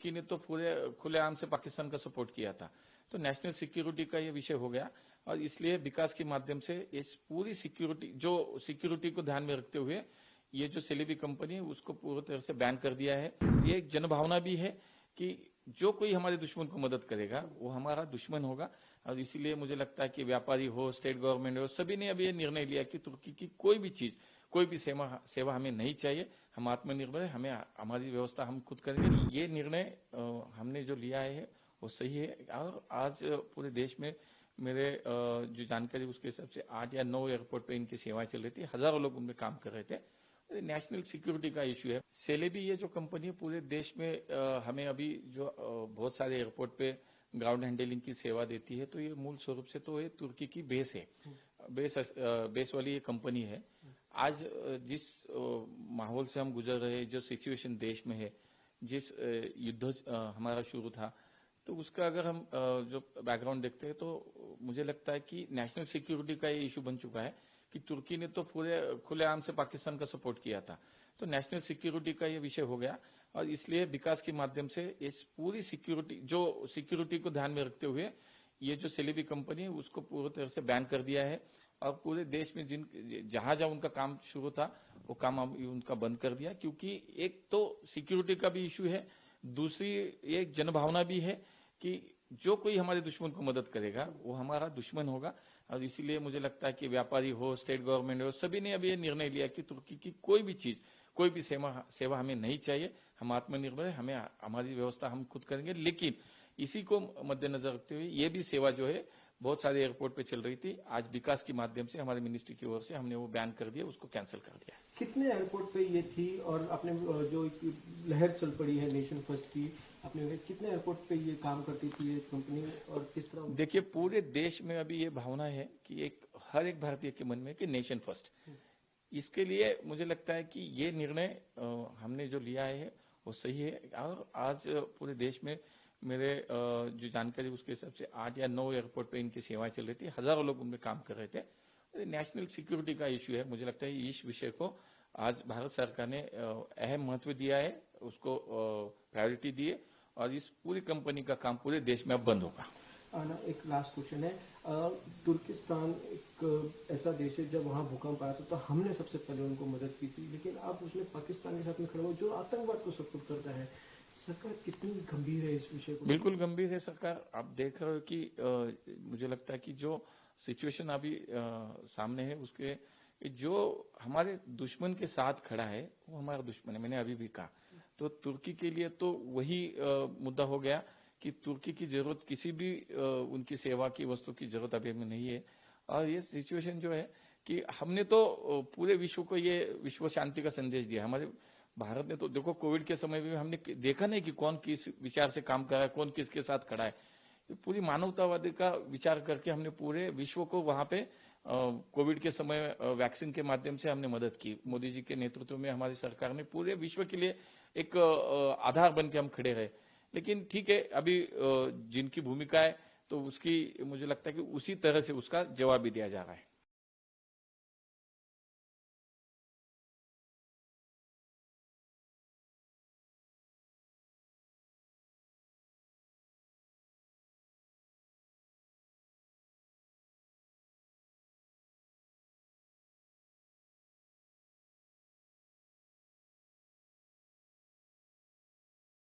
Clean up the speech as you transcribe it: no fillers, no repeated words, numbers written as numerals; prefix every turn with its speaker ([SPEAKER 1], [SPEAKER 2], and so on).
[SPEAKER 1] तुर्की ने तो पूरे खुलेआम से पाकिस्तान का सपोर्ट किया था। तो नेशनल सिक्योरिटी का ये विषय हो गया और इसलिए विकास के माध्यम से इस पूरी सिक्योरिटी को ध्यान में रखते हुए ये जो सेलेबी कंपनी है उसको पूरी तरह से बैन कर दिया है। ये एक जनभावना भी है कि जो कोई हमारे दुश्मन को मदद करेगा वो हमारा दुश्मन होगा और इसीलिए मुझे लगता है कि व्यापारी हो, स्टेट गवर्नमेंट हो, सभी ने अभी ये निर्णय लिया कि तुर्की की कोई भी चीज, कोई भी सेवा हमें नहीं चाहिए। हम आत्मनिर्भर है, हमें हमारी व्यवस्था हम खुद करेंगे। ये निर्णय हमने जो लिया है वो सही है और आज पूरे देश में मेरे जो जानकारी उसके हिसाब से 8 या 9 एयरपोर्ट पे इनकी सेवाएं चल रही थी, हजारों लोग उनमें काम कर रहे थे। नेशनल सिक्योरिटी का इश्यू है। सेलेबी ये जो कंपनी है पूरे देश में हमें अभी जो बहुत सारे एयरपोर्ट पे ग्राउंड हैंडलिंग की सेवा देती है, तो ये मूल स्वरूप से तो ये तुर्की की बेस है, बेस वाली ये कंपनी है। आज जिस माहौल से हम गुजर रहे हैं, जो सिचुएशन देश में है, जिस युद्ध हमारा शुरू था, तो उसका अगर हम जो बैकग्राउंड देखते हैं तो मुझे लगता है कि नेशनल सिक्योरिटी का ये इशू बन चुका है कि तुर्की ने तो पूरे खुलेआम से पाकिस्तान का सपोर्ट किया था। तो नेशनल सिक्योरिटी का ये विषय हो गया और इसलिए विकास के माध्यम से इस पूरी सिक्योरिटी को ध्यान में रखते हुए ये जो सेलेबी कंपनी है उसको पूरी तरह से बैन कर दिया है और पूरे देश में जहां जहां उनका काम शुरू था वो काम उनका बंद कर दिया, क्योंकि एक तो सिक्योरिटी का भी इशू है, दूसरी एक जनभावना भी है कि जो कोई हमारे दुश्मन को मदद करेगा वो हमारा दुश्मन होगा और इसीलिए मुझे लगता है कि व्यापारी हो, स्टेट गवर्नमेंट हो, सभी ने अभी ये निर्णय लिया कि तुर्की की कोई भी चीज, कोई भी सेवा हमें नहीं चाहिए। हम आत्मनिर्भर है, हमें हमारी व्यवस्था हम खुद करेंगे। लेकिन इसी को मद्देनजर रखते हुए ये भी सेवा जो है बहुत सारे एयरपोर्ट पे चल रही थी, आज विकास के माध्यम से हमारी मिनिस्ट्री की ओर से हमने वो बैन कर दिया, उसको कैंसिल कर दिया।
[SPEAKER 2] कितने एयरपोर्ट पे ये थी और आपने जो लहर चल पड़ी है नेशन फर्स्ट की, आपने कितने एयरपोर्ट पे ये काम करती थी ये कंपनी और किस तरह?
[SPEAKER 1] देखिए, पूरे देश में अभी ये भावना है कि हर एक भारतीय के मन में कि नेशन फर्स्ट। इसके लिए मुझे लगता है कि ये निर्णय हमने जो लिया है वो सही है और आज पूरे देश में मेरे जो जानकारी उसके हिसाब से 8 या 9 एयरपोर्ट पे इनकी सेवाएं चल रही थी, हजारों लोग उनमें काम कर रहे थे। नेशनल सिक्योरिटी का इशू है। मुझे लगता है इस विषय को आज भारत सरकार ने अहम महत्व दिया है, उसको प्रायोरिटी दिए और इस पूरी कंपनी का काम पूरे देश में अब बंद होगा।
[SPEAKER 2] एक लास्ट क्वेश्चन है, तुर्किस्तान एक ऐसा देश है जब वहाँ भूकंप आया था तो हमने सबसे पहले उनको मदद की थी, लेकिन अब उसने पाकिस्तान के साथ में खड़े हो जो आतंकवाद को सपोर्ट करता है। सरकार कितनी गंभीर है इस विषय को?
[SPEAKER 1] बिल्कुल गंभीर है सरकार। आप देख रहे हो कि मुझे लगता है कि जो सिचुएशन अभी सामने है उसके जो हमारे दुश्मन के साथ खड़ा है वो हमारा दुश्मन है, मैंने अभी भी कहा। तो तुर्की के लिए तो वही मुद्दा हो गया कि तुर्की की जरूरत किसी भी उनकी सेवा की वस्तु की जरूरत अभी हमें नहीं है। और ये सिचुएशन जो है कि हमने तो पूरे विश्व को ये विश्व शांति का संदेश दिया। हमारे भारत ने तो देखो कोविड के समय में हमने देखा नहीं कि कौन किस विचार से काम कर रहा है, कौन किसके साथ खड़ा है। पूरी मानवतावादी का विचार करके हमने पूरे विश्व को वहां पे कोविड के समय वैक्सीन के माध्यम से हमने मदद की। मोदी जी के नेतृत्व में हमारी सरकार ने पूरे विश्व के लिए एक आधार बन के हम खड़े रहे। लेकिन ठीक है, अभी जिनकी भूमिका है तो उसकी मुझे लगता है कि उसी तरह से उसका जवाब भी दिया जा रहा है।